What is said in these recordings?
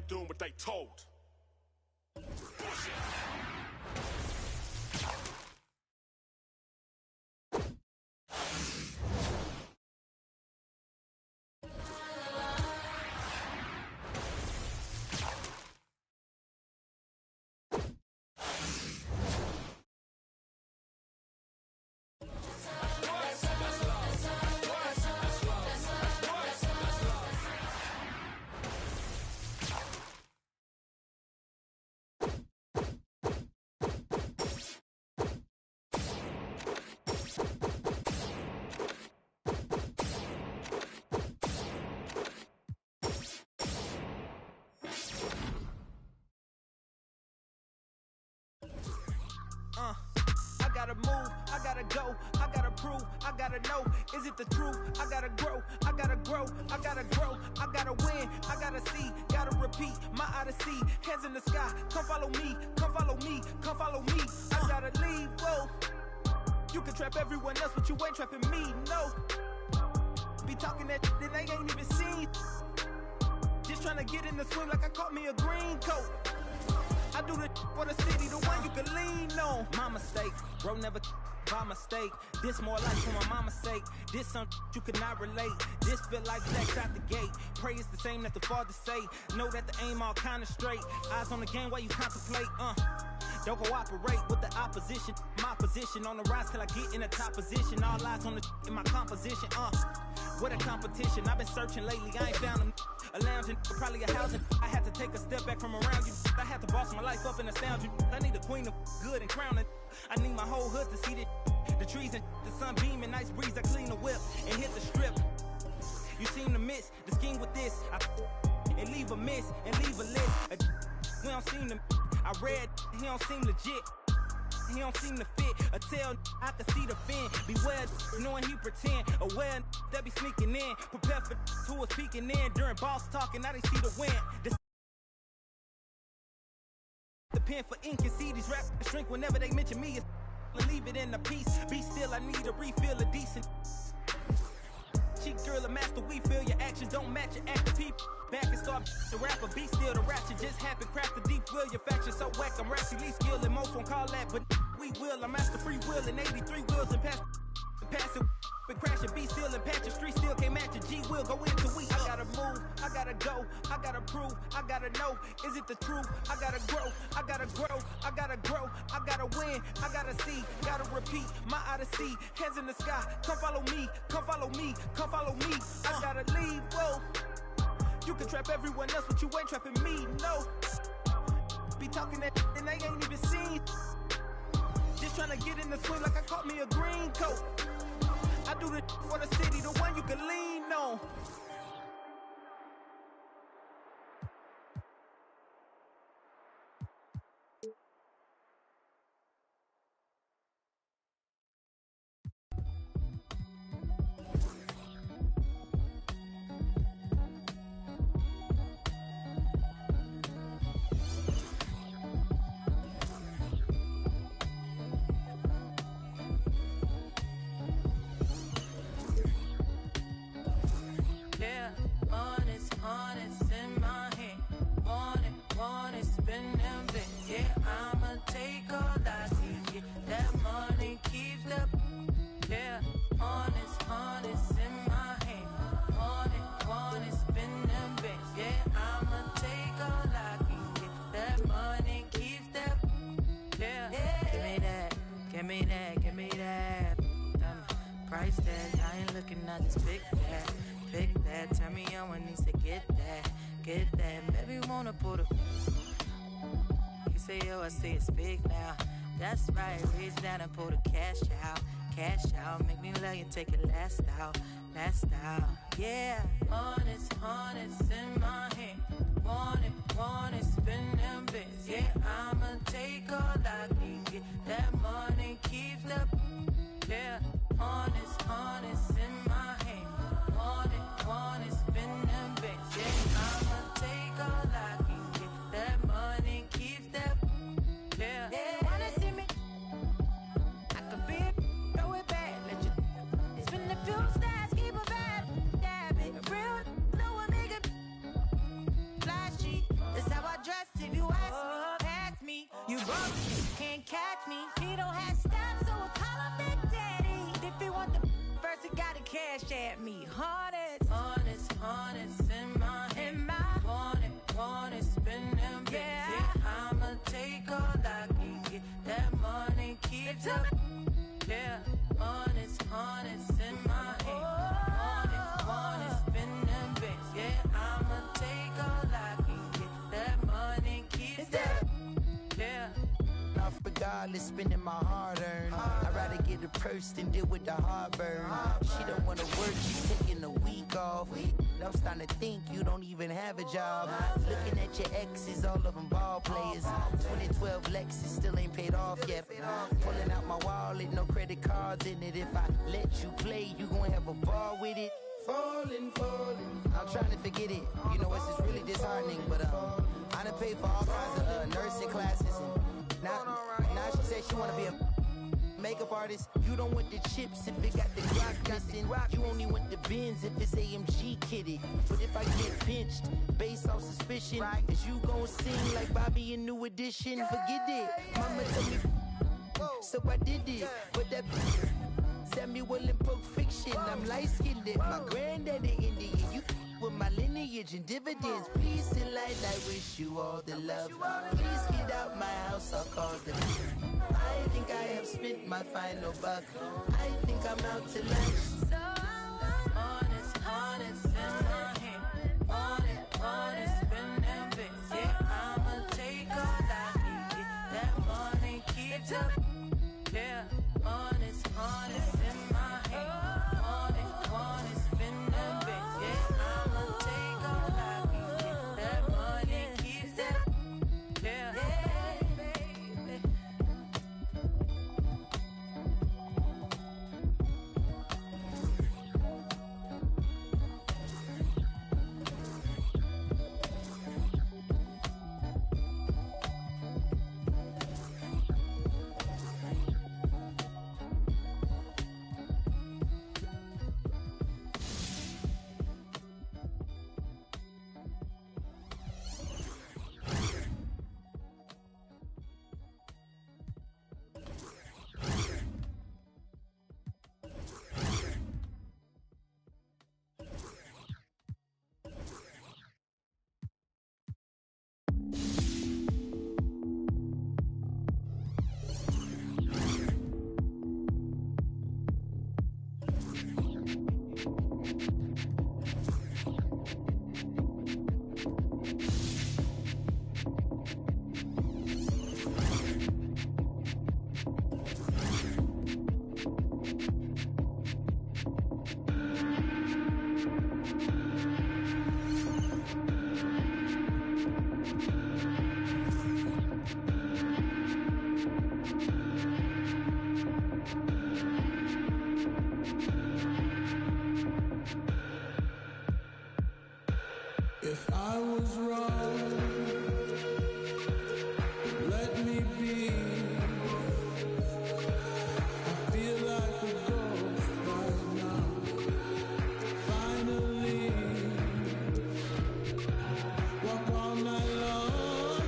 doing what they told. I gotta move, I gotta go, I gotta prove, I gotta know, is it the truth? I gotta grow, I gotta grow, I gotta grow, I gotta win, I gotta see, gotta repeat, my odyssey, hands in the sky, come follow me, come follow me, come follow me, I gotta leave, whoa. You can trap everyone else, but you ain't trapping me, no. Be talking that shit that they ain't even seen. Just trying to get in the swing like I caught me a green coat. I do the for the city, the one you can lean on. My mistake, bro, never by mistake. This more life for my mama's sake. This something you could not relate. This feel like sex out the gate. Pray it's the same that the father say. Know that the aim all kinda straight. Eyes on the game while you contemplate, Don't cooperate with the opposition. My position on the rise till I get in the top position. All eyes on the in my composition, What a competition, I've been searching lately, I ain't found them. A lounging, probably a housing. I had to take a step back from around you. I had to boss my life up and astound you. I need a queen of good and crown it. I need my whole hood to see the trees and the sun beaming, nice breeze. I clean the whip and hit the strip. You seem to miss the scheme with this. And leave a miss and leave a list. We don't seem to. I read, he don't seem legit. He don't seem to fit. A tell I can see the fin. Beware, knowing he pretend. Aware that be sneaking in. Prepare for who was peeking in. During boss talking, now they see the win. The pen for ink and see these raps shrink whenever they mention me. Leave it in a piece. Be still, I need a refill of decent. Cheek girl, a master, we feel your actions don't match your active people. Back and start the rapper, be still the rapture just happen. Craft the deep will, your faction so whack. I'm rationally skilled and most won't call that, but we will. I'm master free will and 83 wheels and pass it. Been crashing, be still and patch your street still can't match your G will go into we. I gotta move, I gotta go, I gotta prove, I gotta know, is it the truth? I gotta grow, I gotta grow, I gotta grow, I gotta win, I gotta see, gotta repeat, my odyssey, hands in the sky, come follow me, come follow me, come follow me, I gotta leave, whoa. You can trap everyone else, but you ain't trapping me, no. Be talking that and they ain't even seen. Just trying to get in the swing like I caught me a green coat. I do the for the city, the one you can lean on. I say it's big now. That's right, reach down and pull the cash out. Cash out, make me love you, take it last out. Yeah. Honest in my hand. Want it, spend them bits. Yeah, I'ma take all I can get. That money keeps the. Yeah, honest in my hand. Want it, spend them bits. Yeah, I'ma take all I can get. That money keeps the. Yeah. Wanna see me? I could be a throw it back, let you spin the few stars, keep a vibe, dab it. Real, know a nigga cash at me. Hundreds, hundreds, hundreds in my hand. Want it, spend them bits. Yeah, I'ma take all I can get. That money keeps up. Yeah, hundreds, hundreds in my hand. Want it, spend them bits. Yeah, I'ma take all I can get. That money keeps up. Yeah. Regardless, spending my hard-earned. I'd rather get a purse than deal with the heartburn. She don't wanna work, she's taking a week off. I'm starting to think you don't even have a job. Looking at your exes, all of them ball players. 2012 Lexus still ain't paid off yet. Pulling out my wallet, no credit cards in it. If I let you play, you gon' have a ball with it. Falling. I'm trying to forget it. You know, it's really disheartening, but I done paid for all kinds of nursing classes. And now she said she wanna be a makeup artist. You don't want the chips if it got the Glock missing. You only want the Benz if it's AMG kitted. But if I get pinched based off suspicion, is you gon' sing like Bobby in New Edition? Forget it. Mama told me, so I did it. But that Samuel in Pulp Fiction, I'm light-skinned. My granddaddy Indian. You with my lineage and dividends. Please in light, I wish you all the love. Please get out my house, I'll call the I think I have spent my final buck. I think I'm out to lunch. So honest in my hand. Honest, spend them bits. Yeah, I'ma take all I can get. That money keeps up. Yeah, honest in my hand. Honest, spend them bits. Yeah, I'ma take all I can get. That money keeps up. Yeah, baby. If I was wrong, let me be. I feel like a ghost right now. Finally, walk all night long.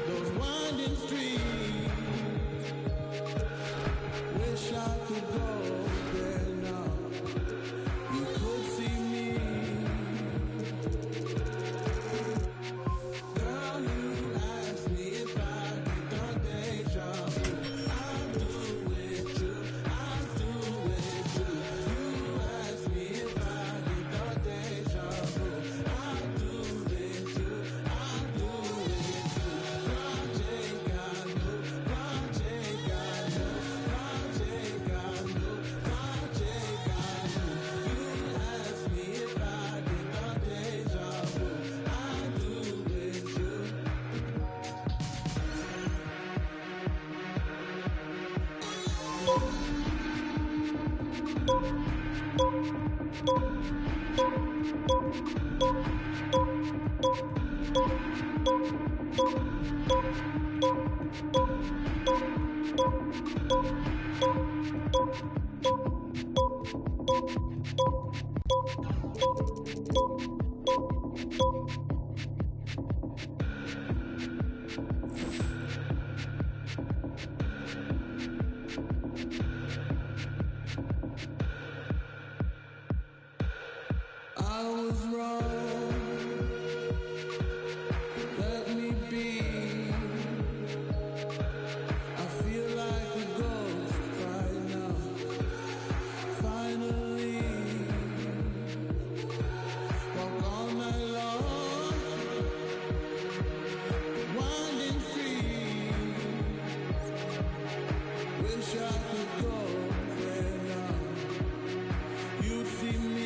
Those winding streets. Wish I could go there now. You could see me. I'm wrong. Let me be. I feel like a ghost right now. Finally, walk all night long, winding free. Wish I could go there now. You'd see me.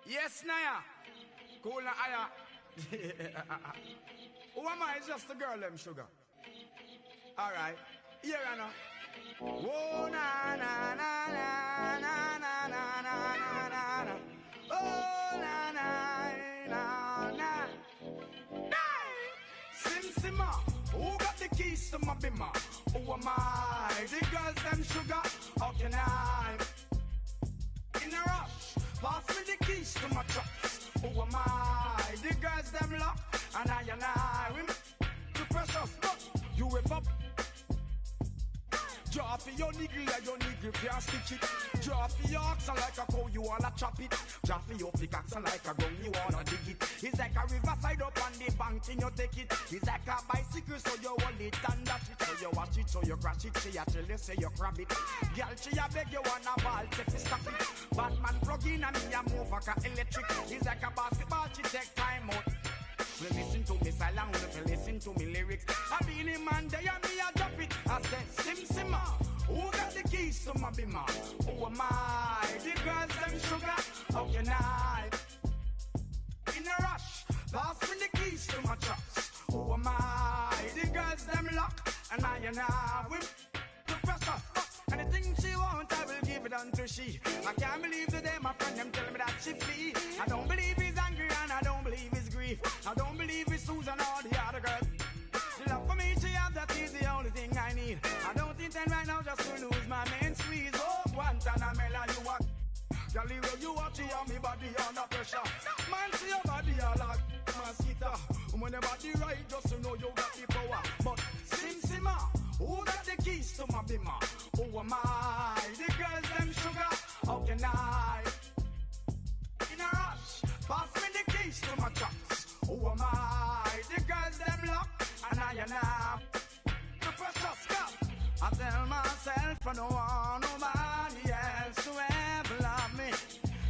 Yes, Naya. Cool na aya. Who am I? It's just the girl, them sugar. Alright. Here I know. Whoa, na na na na na na na na na na. Oh, na na na na. Sim Simma. Who got the keys to my bimmer? Who am I? The girls, them sugar. How can I? In a rush. Pass me the keys to my trucks. Who am I? The girls them lock. And I we too precious, but you whip up. Draw for your niggle like your niggle can't stitch it. Draw for your oxen like a cow, you wanna chop it. Draw for your pickaxe like a gun, you wanna dig it. It's like a riverside up on the bank and you take it. It's like a bicycle, so you hold it and dash it. So you watch it, so you crash it. She a tell you, say you grab it. Girl, she a beg you wanna ball, take it, stop it. Batman plug in and me a move like a electric. It's like a basketball, she take time out. You listen to me silent, you listen to me lyrics. I be the man there and me a drop it. I said, Sim Simma, who got the keys to my bimmer? Who am I? The girls them sugar, how can I? In a rush, pass me the keys to my trucks. Who am I? The girls them lock, and I whip the pressure. Anything she want, I will give it unto she. I can't believe today my friend them tell me that she flee. I don't believe he's angry and I don't believe he's grief. I don't believe it's Susan or the other girl. The love for me she have, that is the only thing I need. I don't intend right now just to lose my main squeeze. Oh, Guantanamela, you are Galileo, you watch you have me body under pressure. Man, see your body all like mosquito. When your body right, just to know you got the power. But Sim Simma, who got the keys to my bimmer? Who am I? The girls them sugar, how can I? In a rush, pass me the keys to my trucks. Who am I? The girls them lock, and I the precious cup. I tell myself I don't want nobody else to ever love me.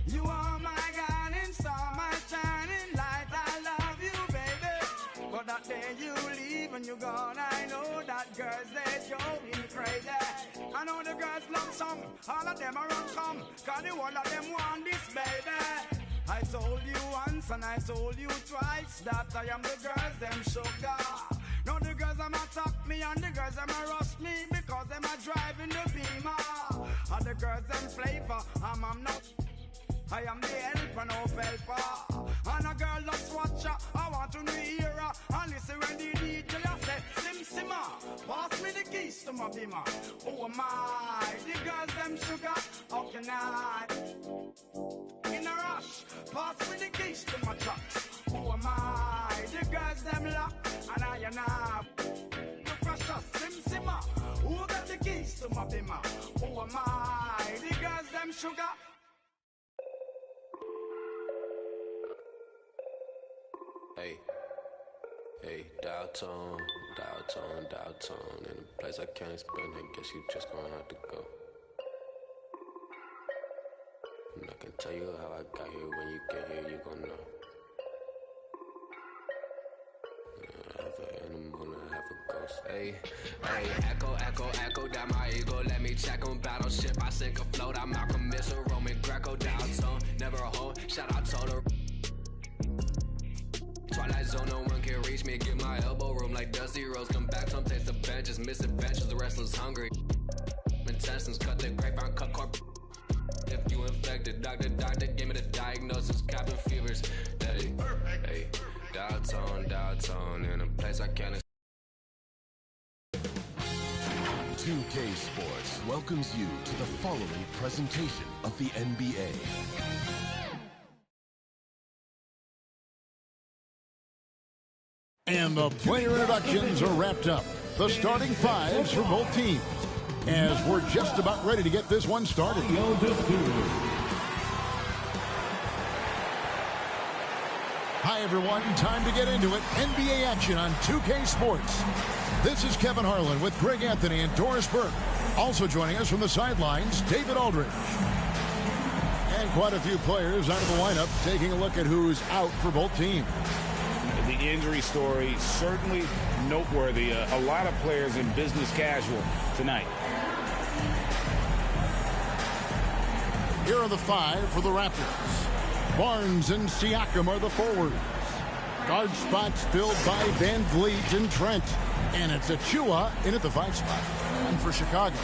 You are my guiding star, my shining light. I love you, baby. But that day you leave and you're gone, I know that girls they going crazy. I know the girls love song, all of them are run come, cause the one of them want this, baby. I told you once and I told you twice that I am the girls them sugar. Now the girls them attack me and the girls them rush me because them are driving the beamer. And the girls them flavor, I'm not. I am the helper, no helper. And a girl loves watcher, I want to hear her. And listen when the DJ say, Sim Simma, pass me the keys to my bimmer. Who am I? The girls them sugar, how can I? In a rush, pass me the keys to my trucks. Who am I? The girls them lock, and I the precious Sim Simma. Who got the keys to my bimmer? Who am I? The girls them sugar. Hey, hey, dial tone, in a place I can't explain, I guess you just gonna have to go. And I can tell you how I got here, when you get here, you gon' know. Half an animal and half a ghost, Hey, echo down my ego. Let me check on battleship. I sink afloat. I'm Malcolm Missile, Roman Greco, down tone. Never a hoe. Shout out to her. Twilight zone, no one can reach me. Give my elbow room like Dusty Rose. Come back, some taste the benches. Misadventures, the wrestlers hungry. Intestines, cut the grapevine, cut corp. If you infected, doctor, give me the diagnosis. Cabin fevers. Hey, dial tone, in a place I can't. 2K Sports welcomes you to the following presentation of the NBA. And the player introductions are wrapped up. The starting fives for both teams. As we're just about ready to get this one started. Hi, everyone. Time to get into it. NBA action on 2K Sports. This is Kevin Harlan with Greg Anthony and Doris Burke. Also joining us from the sidelines, David Aldridge. And quite a few players out of the lineup, taking a look at who's out for both teams. The injury story certainly noteworthy. A lot of players in business casual tonight. Here are the five for the Raptors. Barnes and Siakam are the forwards. Guard spots filled by Van Vliet and Trent. And it's Achua in at the 5 spot. And for Chicago,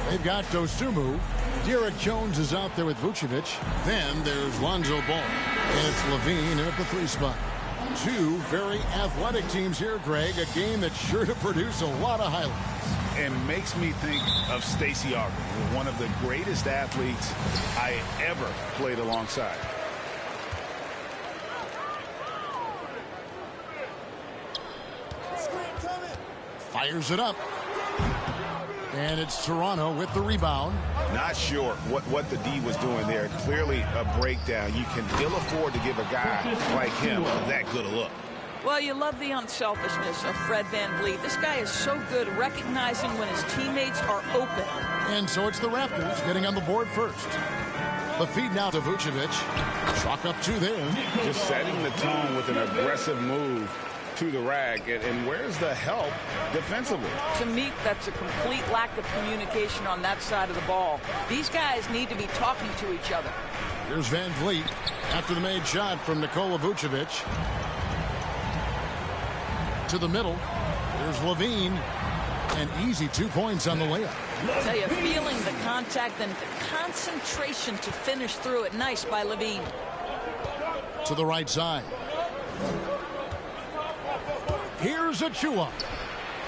they've got Dosunmu. Derek Jones is out there with Vucevic. Then there's Lonzo Ball. And it's Levine in at the 3 spot. Two very athletic teams here, Greg. A game that's sure to produce a lot of highlights. And makes me think of Stacey Augmon, one of the greatest athletes I ever played alongside. Fires it up. And it's Toronto with the rebound. Not sure what the D was doing there. Clearly a breakdown. You can ill afford to give a guy like him that good a look. Well, you love the unselfishness of Fred VanVleet. This guy is so good recognizing when his teammates are open. And so it's the Raptors getting on the board first. The feed now to Vucevic. Chalk up 2 there. Just setting the tone with an aggressive move to the rack. And where's the help defensively? To me, that's a complete lack of communication on that side of the ball. These guys need to be talking to each other. Here's VanVleet after the made shot from Nikola Vucevic. To the middle. There's Levine. An easy 2 points on the layup. I tell you, feeling the contact and the concentration to finish through it. Nice by Levine. To the right side. Here's Achua.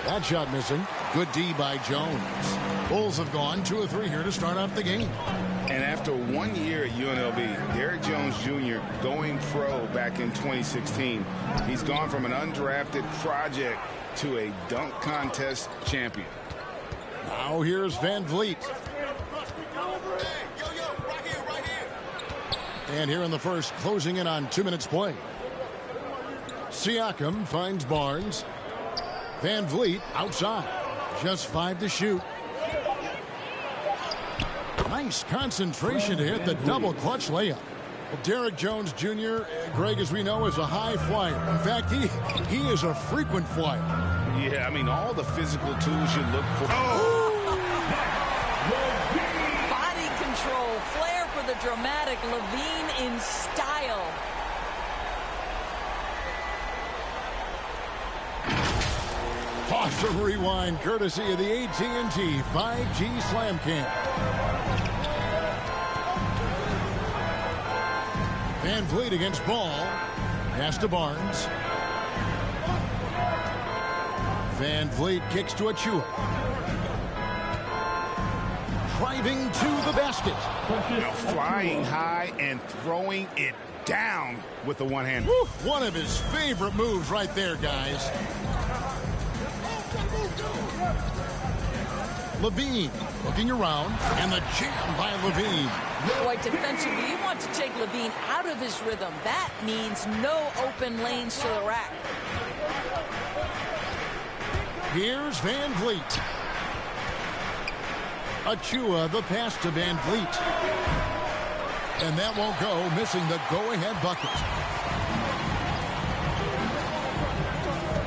That shot missing. Good D by Jones. Bulls have gone 2 of 3 here to start out the game. And after 1 year at UNLV, Derek Jones Jr. going pro back in 2016. He's gone from an undrafted project to a dunk contest champion. Now here's VanVleet. And here in the first, closing in on 2 minutes play. Siakam finds Barnes. VanVleet outside. Just 5 to shoot. Nice concentration to hit the double clutch layup. Well, Derek Jones Jr., Greg, as we know, is a high flyer. In fact, he is a frequent flyer. Yeah, I mean, all the physical tools you look for. Body control, flair for the dramatic. Levine in style. Awesome rewind, courtesy of the AT&T 5G Slam Cam. VanVleet against Ball. Pass to Barnes. VanVleet kicks to Achua. Driving to the basket. Now flying high and throwing it down with the one hand. One of his favorite moves right there, guys. Levine looking around, and the jam by Levine. Boy, defensively, you want to take Levine out of his rhythm. That means no open lanes to the rack. Here's VanVleet. Achua, the pass to VanVleet. And that won't go, missing the go-ahead bucket.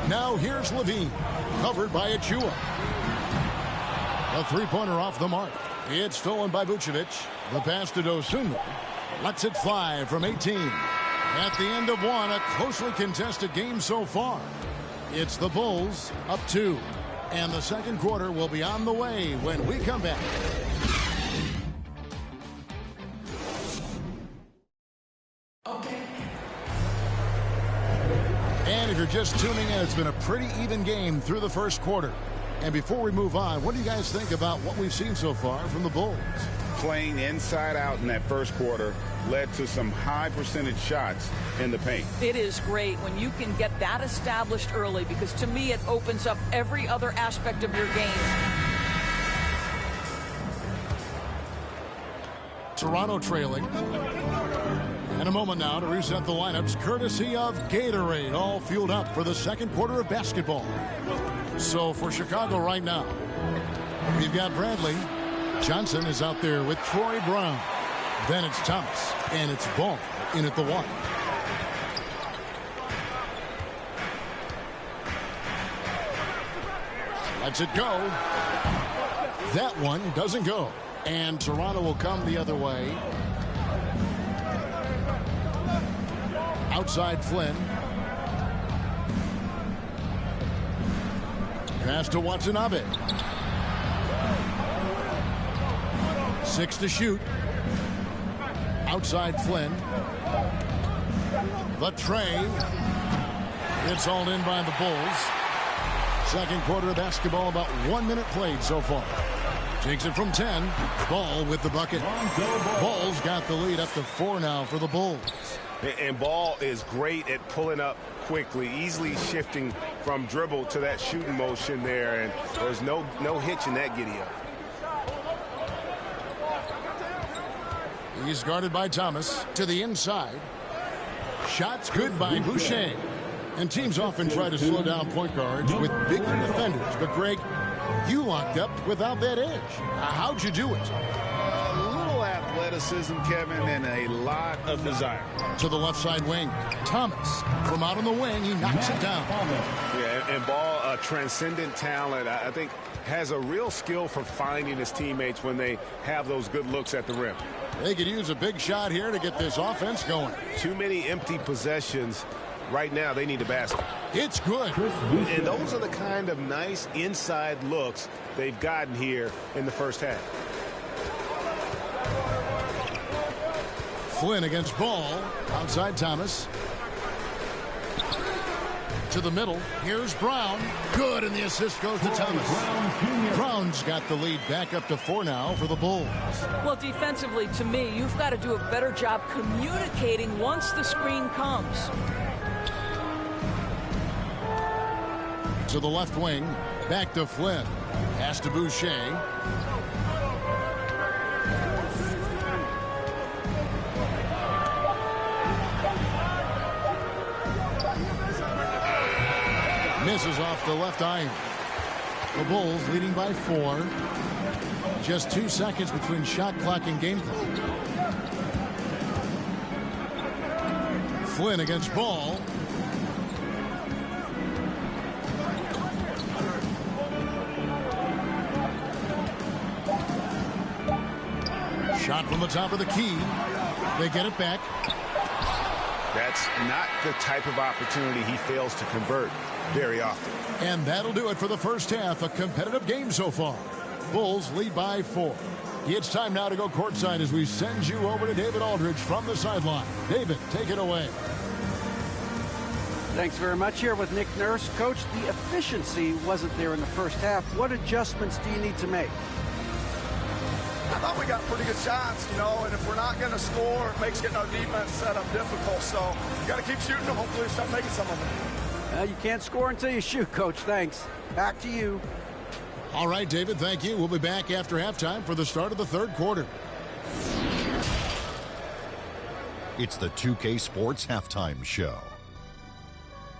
Now here's Levine, covered by Achua. A three-pointer off the mark. It's stolen by Vucevic. The pass to Dosunmu. Lets it fly from 18. At the end of one, a closely contested game so far. It's the Bulls up 2. And the second quarter will be on the way when we come back. And if you're just tuning in, it's been a pretty even game through the first quarter. And before we move on, what do you guys think about what we've seen so far from the Bulls? Playing inside out in that first quarter led to some high percentage shots in the paint. It is great when you can get that established early, because to me it opens up every other aspect of your game. Toronto trailing. And a moment now to reset the lineups courtesy of Gatorade, all fueled up for the second quarter of basketball. So for Chicago right now, we've got Bradley. Johnson is out there with Troy Brown. Then it's Thomas, and it's Ball in at the 1. Lets it go. That one doesn't go. And Toronto will come the other way. Outside Flynn. Pass to Watanabe. 6 to shoot. Outside Flynn. The tray. It's all in by the Bulls. Second quarter of basketball, about 1 minute played so far. Takes it from 10. Ball with the bucket. Ball's got the lead up to 4 now for the Bulls. And Ball is great at pulling up quickly, easily shifting from dribble to that shooting motion there, and there's no hitch in that giddy up. He's guarded by Thomas to the inside. Shots good by Boucher. And teams often try to slow down point guards with bigger defenders. But, Greg, you locked up without that edge. How'd you do it? Athleticism, Kevin, and a lot of desire. To the left side wing, Thomas. From out on the wing, he knocks it down. Yeah, and Ball, a transcendent talent, I think, has a real skill for finding his teammates when they have those good looks at the rim. They could use a big shot here to get this offense going. Too many empty possessions. Right now, they need a basket. It's good. And those are the kind of nice inside looks they've gotten here in the first half. Flynn against Ball. Outside Thomas. To the middle. Here's Brown. Good, and the assist goes to Thomas. Brown's got the lead back up to 4 now for the Bulls. Well, defensively, to me, you've got to do a better job communicating once the screen comes. To the left wing. Back to Flynn. Pass to Boucher. Misses off the left iron. The Bulls leading by 4. Just 2 seconds between shot clock and game clock. Flynn against Ball. Shot from the top of the key. They get it back. That's not the type of opportunity he fails to convert very often. And that'll do it for the first half. A competitive game so far. Bulls lead by 4. It's time now to go courtside as we send you over to David Aldridge from the sideline. David, take it away. Thanks very much. Here with Nick Nurse. Coach, the efficiency wasn't there in the first half. What adjustments do you need to make? I thought we got pretty good shots, you know, and if we're not going to score, it makes getting our defense set up difficult. So you got to keep shooting and hopefully start making some of them. You can't score until you shoot, Coach. Thanks. Back to you. All right, David, thank you. We'll be back after halftime for the start of the third quarter. It's the 2K Sports Halftime Show.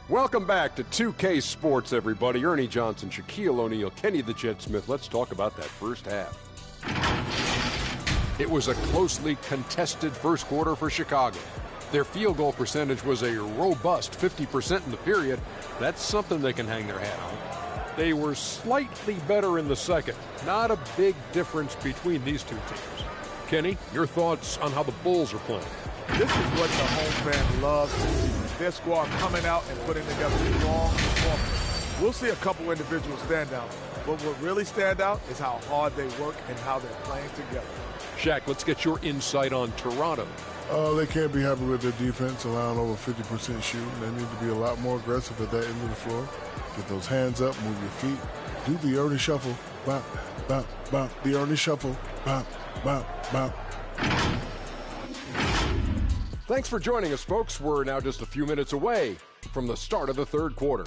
Welcome back to 2K Sports, everybody. Ernie Johnson, Shaquille O'Neal, Kenny the Jet Smith. Let's talk about that first half. It was a closely contested first quarter for Chicago. Their field goal percentage was a robust 50% in the period. That's something they can hang their hat on. They were slightly better in the second. Not a big difference between these two teams. Kenny, your thoughts on how the Bulls are playing? This is what the home fan loves to see. Their squad coming out and putting together strong performance. We'll see a couple individual standouts, but what really stand out is how hard they work and how they're playing together. Shaq, let's get your insight on Toronto. They can't be happy with their defense, allowing over 50% shooting. They need to be a lot more aggressive at that end of the floor. Get those hands up, move your feet, do the Ernie shuffle, bop, bop, bop, the Ernie shuffle, bop, bop, bop. Thanks for joining us, folks. We're now just a few minutes away from the start of the third quarter.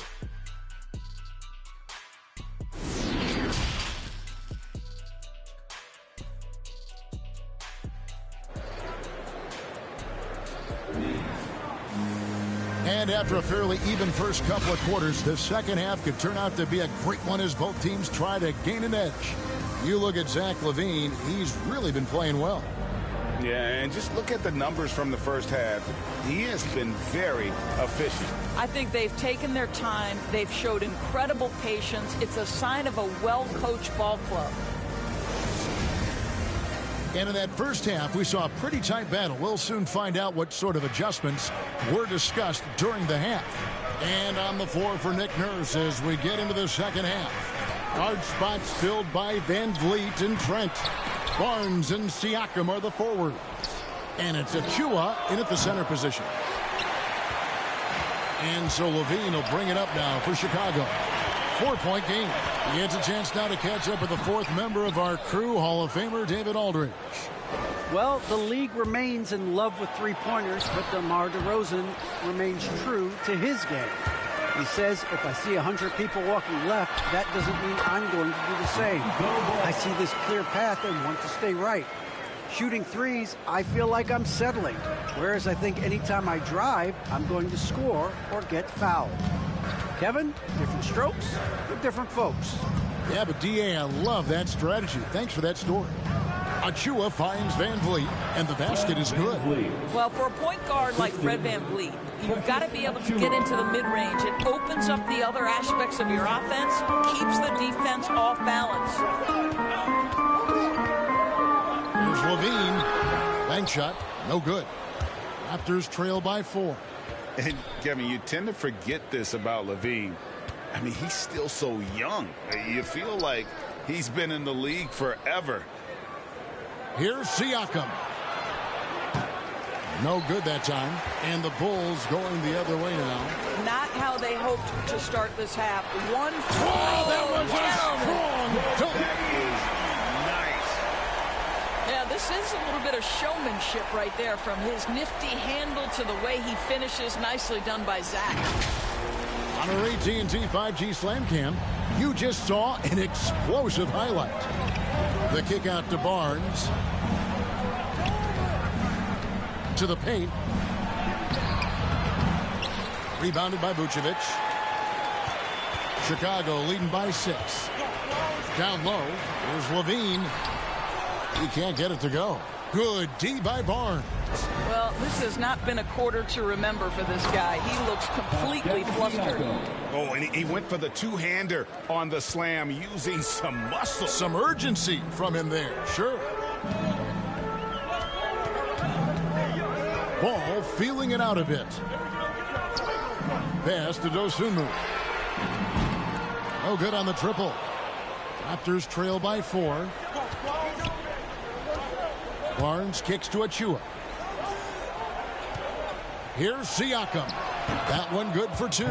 And after a fairly even first couple of quarters, the second half could turn out to be a great one as both teams try to gain an edge. You look at Zach LaVine, he's really been playing well. Yeah, and just look at the numbers from the first half. He has been very efficient. I think they've taken their time. They've showed incredible patience. It's a sign of a well-coached ball club. And in that first half, we saw a pretty tight battle. We'll soon find out what sort of adjustments were discussed during the half. And on the floor for Nick Nurse as we get into the second half. Guard spots filled by Van Vliet and Trent. Barnes and Siakam are the forwards. And it's Achua in at the center position. And so LaVine will bring it up now for Chicago. 4-point game. He gets a chance now to catch up with the fourth member of our crew, Hall of Famer David Aldridge. Well, the league remains in love with three-pointers, but DeMar DeRozan remains true to his game. He says, if I see 100 people walking left, that doesn't mean I'm going to do the same. I see this clear path and want to stay right. Shooting threes, I feel like I'm settling. Whereas I think anytime I drive, I'm going to score or get fouled. Kevin, different strokes for different folks. Yeah, but D.A., I love that strategy. Thanks for that story. Achua finds Van Vliet, and the basket is good. Well, for a point guard like Fred Van Vliet, you've got to be able to get into the mid-range. It opens up the other aspects of your offense, keeps the defense off balance. Here's LaVine. Bank shot, no good. Raptors trail by 4. And, Kevin, you tend to forget this about LaVine. I mean, he's still so young. You feel like he's been in the league forever. Here's Siakam. No good that time. And the Bulls going the other way now. Not how they hoped to start this half. One. Oh, that was a strong dunk. Yeah, this is a little bit of showmanship right there, from his nifty handle to the way he finishes. Nicely done by Zach. On our AT&T 5G Slam Cam, you just saw an explosive highlight. The kick out to Barnes. To the paint. Rebounded by Vucevic. Chicago leading by 6. Down low, here's LaVine. He can't get it to go. Good D by Barnes. Well, this has not been a quarter to remember for this guy. He looks completely flustered. Oh, and he went for the two-hander on the slam using some muscle. Some urgency from him there, sure. Ball feeling it out a bit. Pass to Dosunmu. No good on the triple. Raptors trail by 4. Barnes kicks to Achua. Here's Siakam. That one good for 2.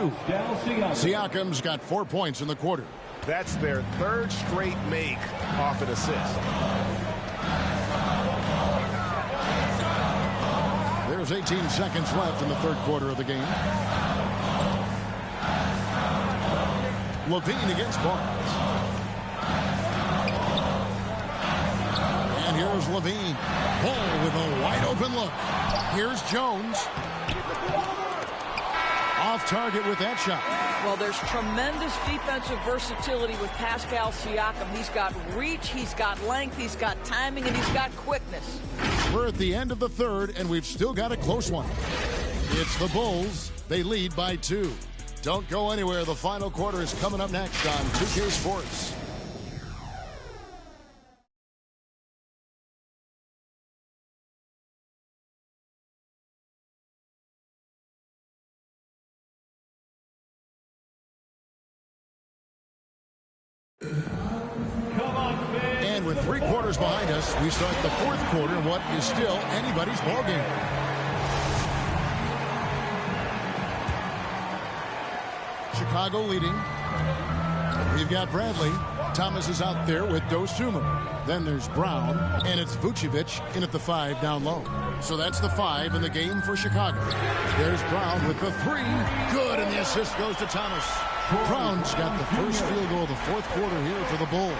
Siakam's got 4 points in the quarter. That's their third straight make off an assist. There's 18 seconds left in the third quarter of the game. LaVine against Barnes. And here's LaVine. Ball with a wide open look. Here's Jones. Off target with that shot. Well, there's tremendous defensive versatility with Pascal Siakam. He's got reach, he's got length, he's got timing, and he's got quickness. We're at the end of the third, and we've still got a close one. It's the Bulls. They lead by 2. Don't go anywhere. The final quarter is coming up next on 2K Sports. And with 3 quarters behind us, we start the fourth quarter in what is still anybody's ballgame. Chicago leading. We've got Bradley. Thomas is out there with Dosunmu. Then there's Brown, and it's Vucevic in at the 5 down low. So that's the 5 in the game for Chicago. There's Brown with the 3. Good, and the assist goes to Thomas. Brown's got the first field goal of the fourth quarter here for the Bulls.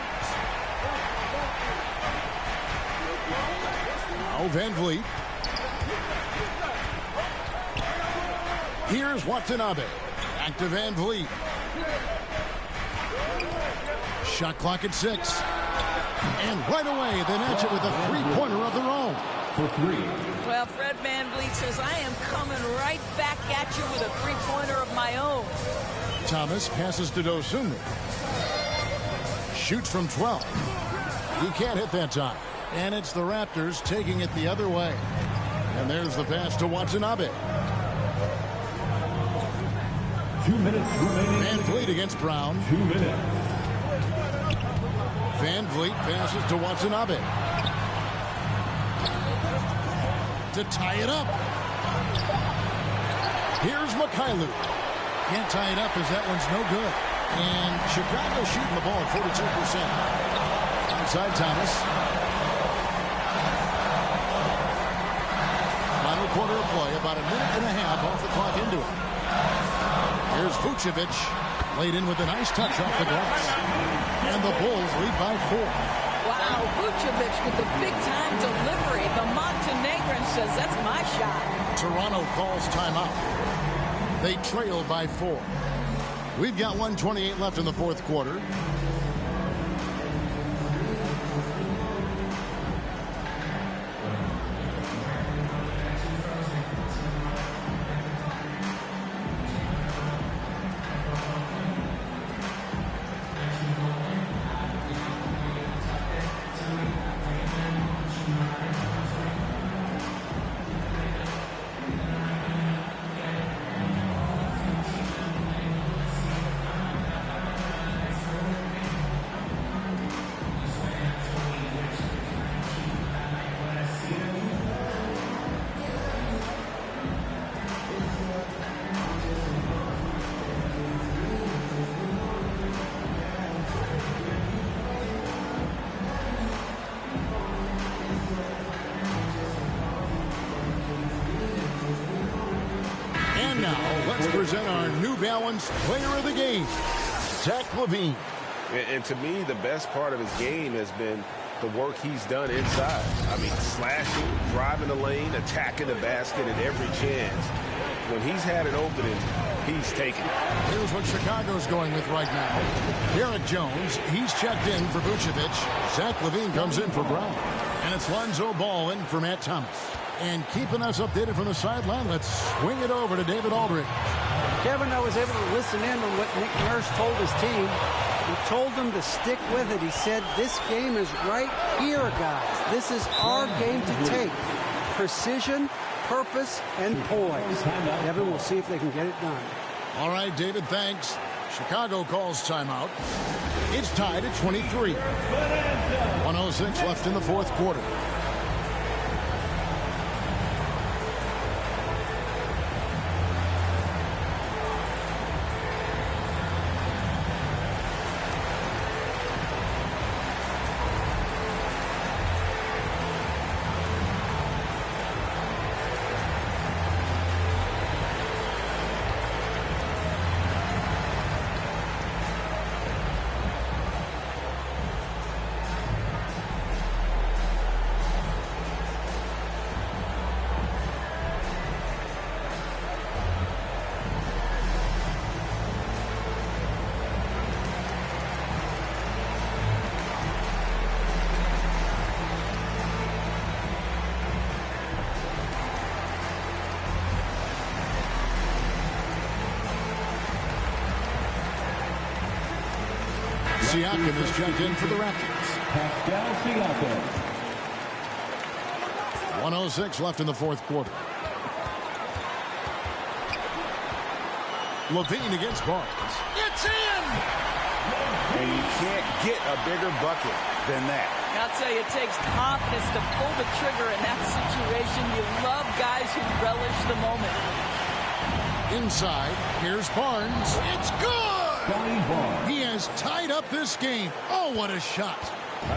Now Van Vliet. Here's Watanabe. Back to Van Vliet. Shot clock at 6. And right away, they match it with a three-pointer of their own. For 3. Well, Fred VanVleet says, I am coming right back at you with a three-pointer of my own. Thomas passes to Dosunmu. Shoots from 12. He can't hit that time. And it's the Raptors taking it the other way. And there's the pass to Watanabe. 2 minutes remaining. Van Vliet against Brown. 2 minutes. Van Vliet passes to Watanabe. To tie it up. Here's Mikhailuk. Can't tie it up as that one's no good. And Chicago shooting the ball at 42%. Outside Thomas. Final quarter of play, about a minute and a half off the clock into it. Here's Vucevic, laid in with a nice touch off the glass. And the Bulls lead by 4. Wow, Vucevic with the big-time delivery. The Montenegrin says, that's my shot. Toronto calls timeout. They trail by 4. We've got 1:28 left in the fourth quarter. Present our New Balance Player of the Game, Zach LaVine. And to me, the best part of his game has been the work he's done inside. I mean, slashing, driving the lane, attacking the basket at every chance. When he's had an opening, he's taken it. Here's what Chicago's going with right now. Derek Jones, he's checked in for Vucevic. Zach LaVine comes in for Brown. And it's Lonzo Ball in for Matt Thomas. And keeping us updated from the sideline, let's swing it over to David Aldridge. Kevin, I was able to listen in on what Nick Nurse told his team. He told them to stick with it. He said, this game is right here, guys. This is our game to take. Precision, purpose, and poise. Kevin, we'll see if they can get it done. All right, David, thanks. Chicago calls timeout. It's tied at 23. 1:06 left in the fourth quarter. Siakam is checked in for the Raptors. Pascal Siakam. 1:06 left in the fourth quarter. Levine against Barnes. It's in! And you can't get a bigger bucket than that. I'll tell you, it takes confidence to pull the trigger in that situation. You love guys who relish the moment. Inside, here's Barnes. It's good! He has tied up this game. Oh, what a shot.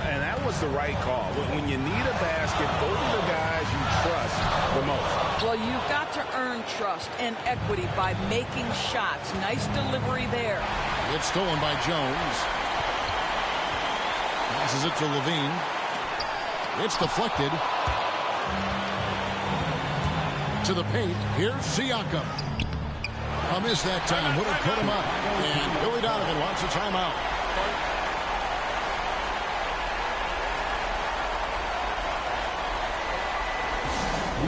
And that was the right call. When you need a basket, those are the guys you trust the most. Well, you've got to earn trust and equity by making shots. Nice delivery there. It's stolen by Jones. Passes it to Levine. It's deflected. To the paint. Here's Siakam. A miss that time. Would have put him up. And Billy Donovan wants a timeout.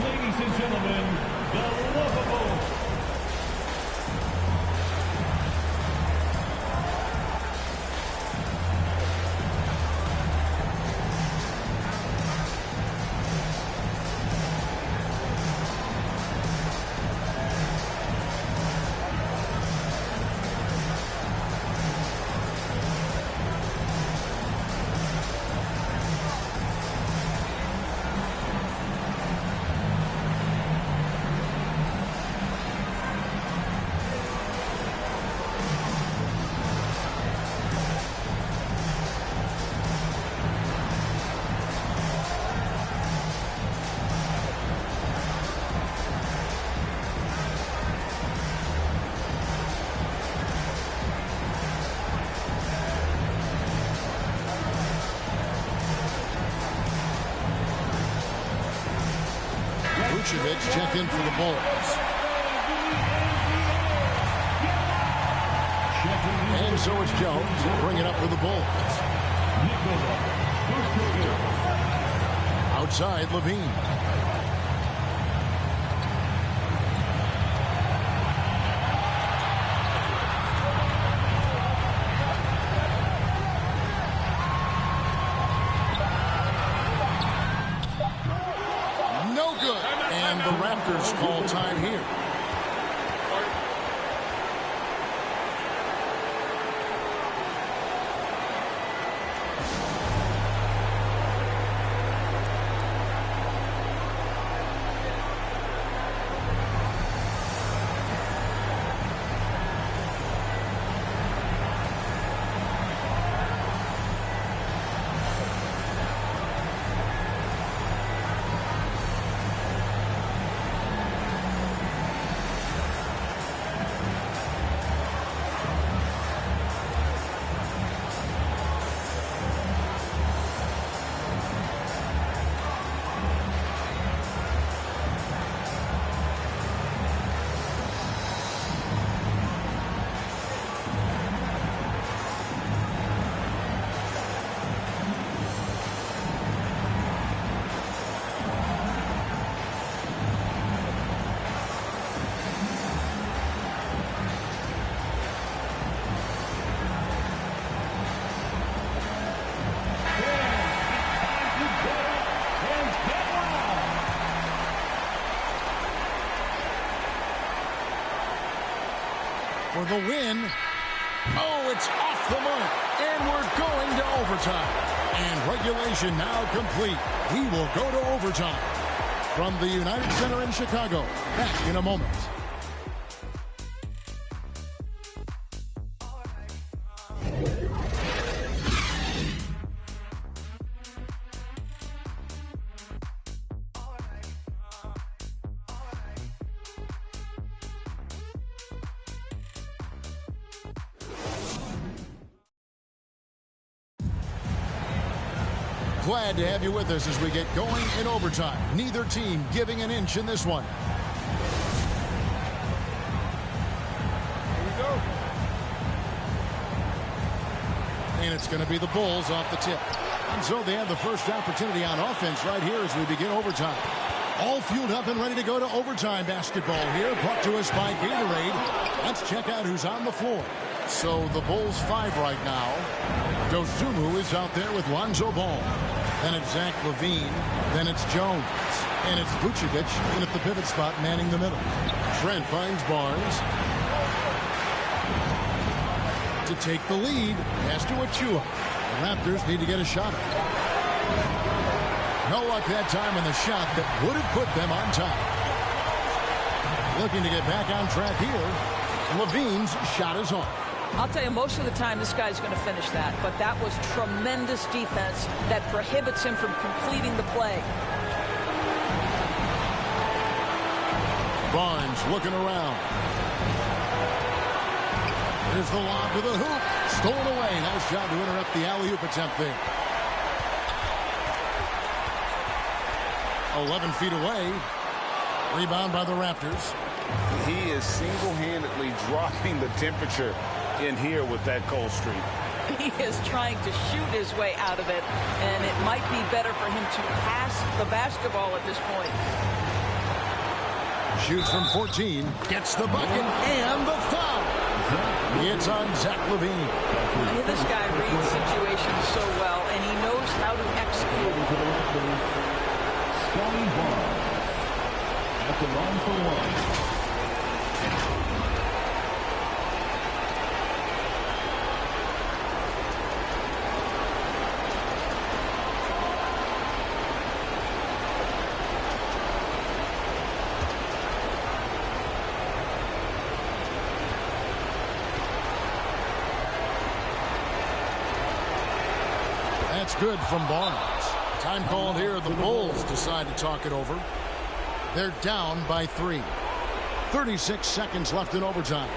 Ladies and gentlemen, the Lovables. Vucevic checked in for the Bulls. And so it's Jones who'll bring it up for the Bulls. Outside, Levine. The Raptors call time here. For the win. Oh, it's off the mark. And we're going to overtime. And regulation now complete. We will go to overtime. From the United Center in Chicago. Back in a moment. Glad to have you with us as we get going in overtime. Neither team giving an inch in this one. Here we go. And it's going to be the Bulls off the tip. And so they have the first opportunity on offense right here as we begin overtime. All fueled up and ready to go to overtime basketball here. Brought to us by Gatorade. Let's check out who's on the floor. So the Bulls 5 right now. Dosunmu is out there with Lonzo Ball. Then it's Zach LaVine. Then it's Jones. And it's Vucevic in at the pivot spot manning the middle. Trent finds Barnes. To take the lead. Pass to Achua. The Raptors need to get a shot. No luck that time on the shot that would have put them on top. Looking to get back on track here. LaVine's shot is off. I'll tell you, most of the time this guy's going to finish that, but that was tremendous defense that prohibits him from completing the play. Barnes looking around. There's the lob to the hoop. Stolen away. Nice job to interrupt the alley-oop attempt there. 11 feet away. Rebound by the Raptors. He is single-handedly dropping the temperature in here with that cold streak. He is trying to shoot his way out of it, and it might be better for him to pass the basketball at this point. Shoots from 14, gets the bucket, and the foul. It's on Zach LaVine. This guy reads situations so well, and he knows how to execute. Scotty Barnes at the line for one. That's good from Barnes. Time called here. The Bulls decide to talk it over. They're down by 3. 36 seconds left in overtime.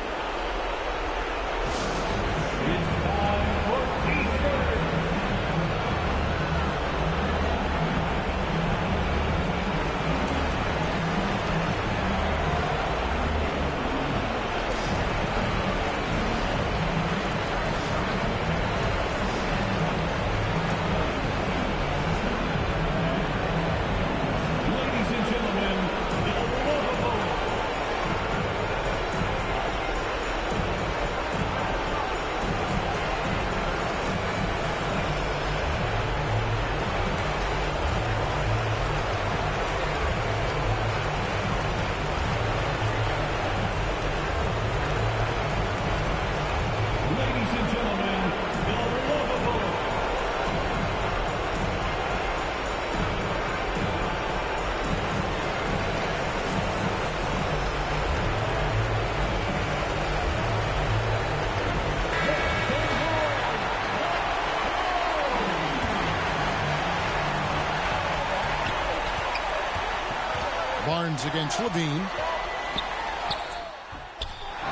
Barnes against LaVine.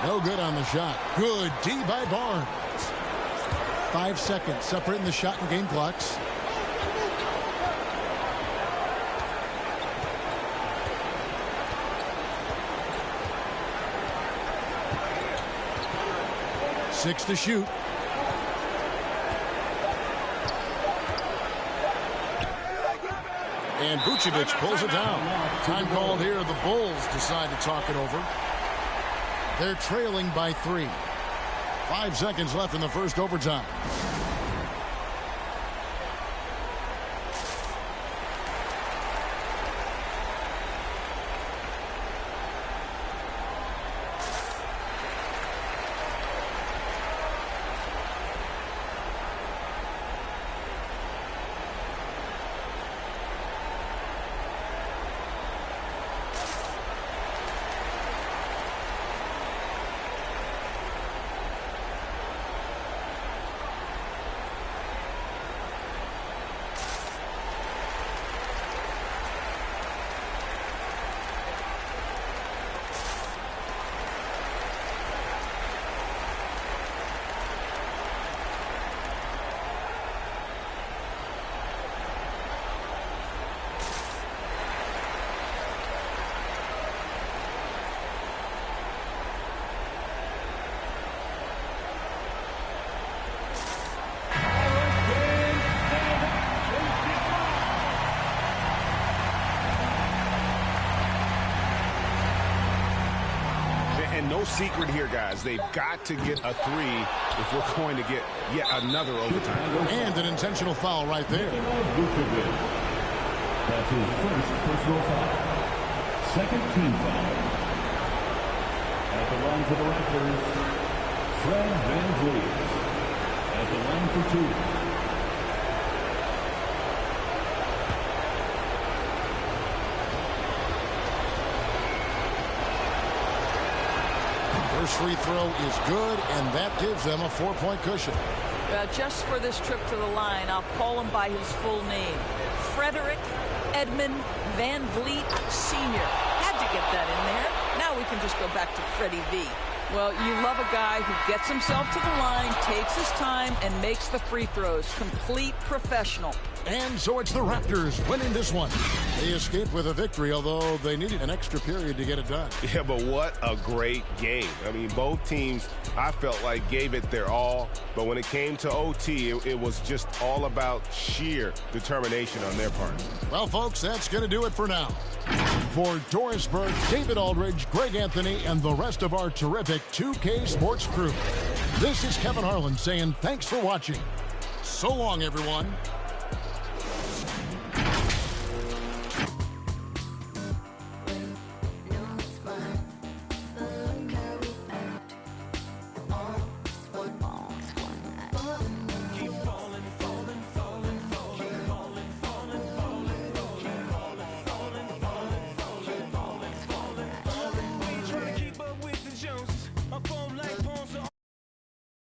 No good on the shot. Good D by Barnes. 5 seconds separating the shot and game clocks. Six to shoot. And Vucevic pulls it down. Time called here. The Bulls decide to talk it over. They're trailing by 3. 5 seconds left in the first overtime. And no secret here, guys. They've got to get a 3 if we're going to get yet another overtime. And an intentional foul right there. That's his first personal foul. Second team foul. At the line for the Raptors, Fred VanVleet. At the line for 2. First free throw is good, and that gives them a 4-point cushion. Just for this trip to the line, I'll call him by his full name. Frederick Edmund VanVleet Sr. Had to get that in there. Now we can just go back to Freddie V. Well, you love a guy who gets himself to the line, takes his time, and makes the free throws. Complete professional. And so it's the Raptors winning this one. They escaped with a victory, although they needed an extra period to get it done. Yeah, but what a great game. I mean, both teams, I felt like, gave it their all. But when it came to OT, it was just all about sheer determination on their part. Well, folks, that's going to do it for now. For Doris Burke, David Aldridge, Greg Anthony, and the rest of our terrific 2K Sports crew, this is Kevin Harlan saying thanks for watching. So long, everyone.